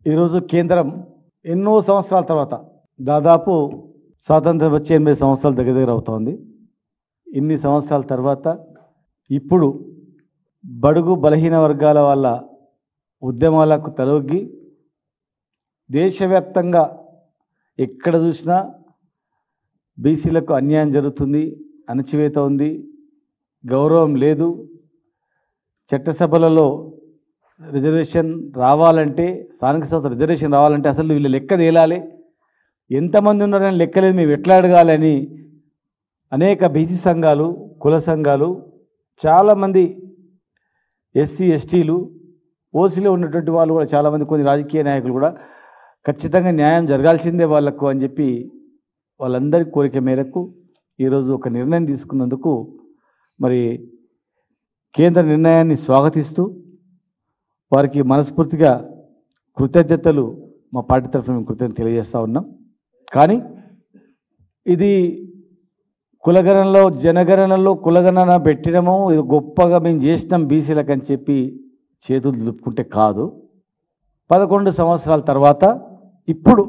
ఈరోజు కేంద్రం ఎన్నో సంవత్సరాల తర్వాత దాదాపు స్వాతంత్రం వచ్చి 8 సంవత్సరాల దగ్గర అవుతోంది. ఇన్ని సంవత్సరాల తర్వాత ఇప్పుడు బడుగు బలహీన వర్గాల వాళ్ళ ఉద్యమాలకు తలొగ్గి దేశవ్యాప్తంగా ఎక్కడ చూసినా బీసీలకు అన్యాయం జరుగుతుంది, అణచివేత ఉంది, గౌరవం లేదు. చట్టసభలలో రిజర్వేషన్ రావాలంటే, స్థానిక సంస్థ రిజర్వేషన్ రావాలంటే అసలు వీళ్ళు లెక్క తేలాలి, ఎంతమంది ఉన్నారని లెక్కలేదు, మేము ఎట్లా అడగాలని అనేక బీసీ సంఘాలు, కుల సంఘాలు, చాలామంది ఎస్సీ ఎస్టీలు, ఓసీలో ఉన్నటువంటి వాళ్ళు కూడా చాలామంది, కొన్ని రాజకీయ నాయకులు కూడా ఖచ్చితంగా న్యాయం జరగాల్సిందే వాళ్లకు అని చెప్పి వాళ్ళందరి కోరిక మేరకు ఈరోజు ఒక నిర్ణయం తీసుకున్నందుకు మరి కేంద్ర నిర్ణయాన్ని స్వాగతిస్తూ వారికి మనస్ఫూర్తిగా కృతజ్ఞతలు మా పార్టీ తరఫున మేము కృతజ్ఞతలు తెలియజేస్తూ ఉన్నాం. కానీ ఇది కులగణనలో జనగణనలో కులగణన పెట్టడము ఇది గొప్పగా మేము చేసినాం బీసీలకు అని చెప్పి చేతులు దులుపుకుంటే కాదు. 11 సంవత్సరాల తర్వాత ఇప్పుడు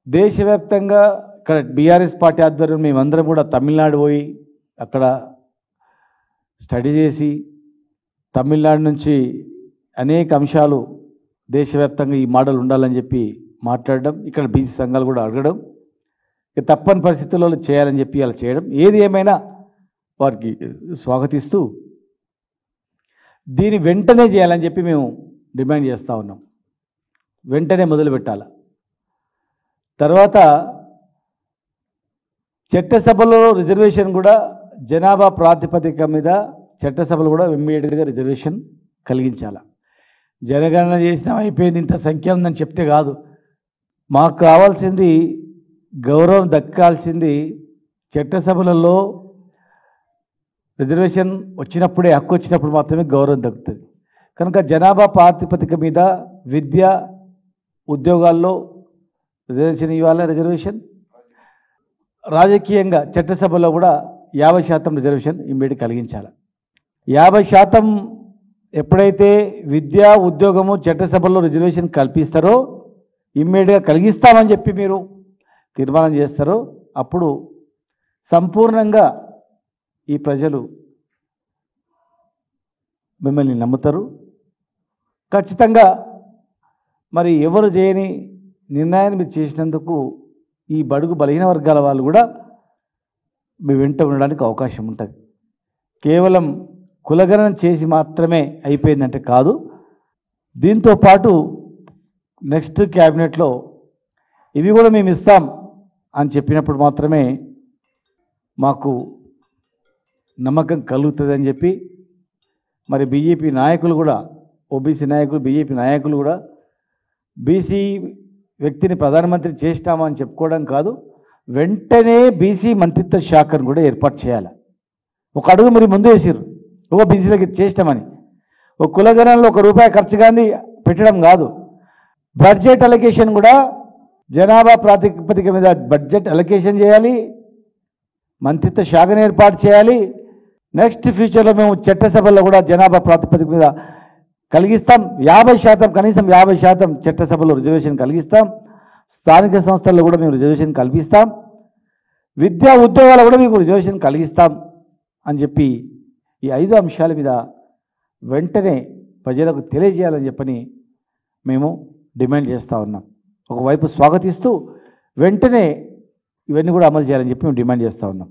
దేశవ్యాప్తంగా ఇక్కడ బీఆర్ఎస్ పార్టీ ఆధ్వర్యం మేమందరం కూడా తమిళనాడు పోయి అక్కడ స్టడీ చేసి తమిళనాడు నుంచి అనేక అంశాలు దేశవ్యాప్తంగా ఈ మోడల్ ఉండాలని చెప్పి మాట్లాడడం, ఇక్కడ బీసీ సంఘాలు కూడా అడగడం, తప్పని పరిస్థితుల్లో చేయాలని చెప్పి అలా చేయడం, ఏది ఏమైనా వారికి స్వాగతిస్తూ దీన్ని వెంటనే చేయాలని చెప్పి మేము డిమాండ్ చేస్తూ ఉన్నాం. వెంటనే మొదలు పెట్టాలి. తర్వాత చట్టసభలో రిజర్వేషన్ కూడా జనాభా ప్రాతిపదిక మీద చట్టసభలు కూడా ఇమ్మీడియట్గా రిజర్వేషన్ కలిగించాలి. జనగణన చేసినా అయిపోయింది, ఇంత సంఖ్య ఉందని చెప్తే కాదు. మాకు కావాల్సింది గౌరవం దక్కాల్సింది చట్టసభలలో రిజర్వేషన్ వచ్చినప్పుడే, హక్కు వచ్చినప్పుడు మాత్రమే గౌరవం దక్కుతుంది. కనుక జనాభా ప్రాతిపదిక మీద విద్య ఉద్యోగాల్లో రిజర్వేషన్ ఇవ్వాలి. రిజర్వేషన్ రాజకీయంగా చట్టసభలో కూడా 50% రిజర్వేషన్ ఇమ్మీడియట్ కలిగించాలి. 50% ఎప్పుడైతే విద్యా ఉద్యోగము చట్టసభలో రిజర్వేషన్ కల్పిస్తారో, ఇమ్మీడియట్గా కలిగిస్తామని చెప్పి మీరు తీర్మానం చేస్తారో, అప్పుడు సంపూర్ణంగా ఈ ప్రజలు మిమ్మల్ని నమ్ముతారు. ఖచ్చితంగా మరి ఎవరు చేయని నిర్ణయాన్ని మీరు చేసినందుకు ఈ బడుగు బలహీన వర్గాల వాళ్ళు కూడా మీ వెంట ఉండడానికి అవకాశం ఉంటుంది. కేవలం కులగణన చేసి మాత్రమే అయిపోయిందంటే కాదు. దీంతో పాటు నెక్స్ట్ క్యాబినెట్లో ఇవి కూడా మేము ఇస్తాం అని చెప్పినప్పుడు మాత్రమే మాకు నమ్మకం కలుగుతుందని చెప్పి మరి బీజేపీ నాయకులు కూడా, ఓబీసీ నాయకులు, బీజేపీ నాయకులు కూడా బీసీ వ్యక్తిని ప్రధానమంత్రి చేస్తామని చెప్పుకోవడం కాదు, వెంటనే బీసీ మంత్రిత్వ శాఖను కూడా ఏర్పాటు చేయాలి. ఒక అడుగు మీరు ముందు వేసారు, ఒక బీసీలకి చేస్తామని. ఒక కులగణనలో ₹1 ఖర్చు కానీ పెట్టడం కాదు, బడ్జెట్ అలొకేషన్ కూడా జనాభా ప్రాతిపదిక మీద బడ్జెట్ అలొకేషన్ చేయాలి, మంత్రిత్వ శాఖను ఏర్పాటు చేయాలి. నెక్స్ట్ ఫ్యూచర్లో మేము చట్టసభల్లో కూడా జనాభా ప్రాతిపదిక మీద కలిగిస్తాం. 50%, కనీసం 50% చట్టసభలో రిజర్వేషన్ కలిగిస్తాం. స్థానిక సంస్థల్లో కూడా మేము రిజర్వేషన్ కల్పిస్తాం. విద్యా ఉద్యోగాలు కూడా మీకు రిజర్వేషన్ కలిగిస్తాం అని చెప్పి ఈ 5 అంశాల మీద వెంటనే ప్రజలకు తెలియజేయాలని చెప్పని మేము డిమాండ్ చేస్తూ ఉన్నాం. ఒకవైపు స్వాగతిస్తూ వెంటనే ఇవన్నీ కూడా అమలు చేయాలని చెప్పి మేము డిమాండ్ చేస్తూ ఉన్నాం.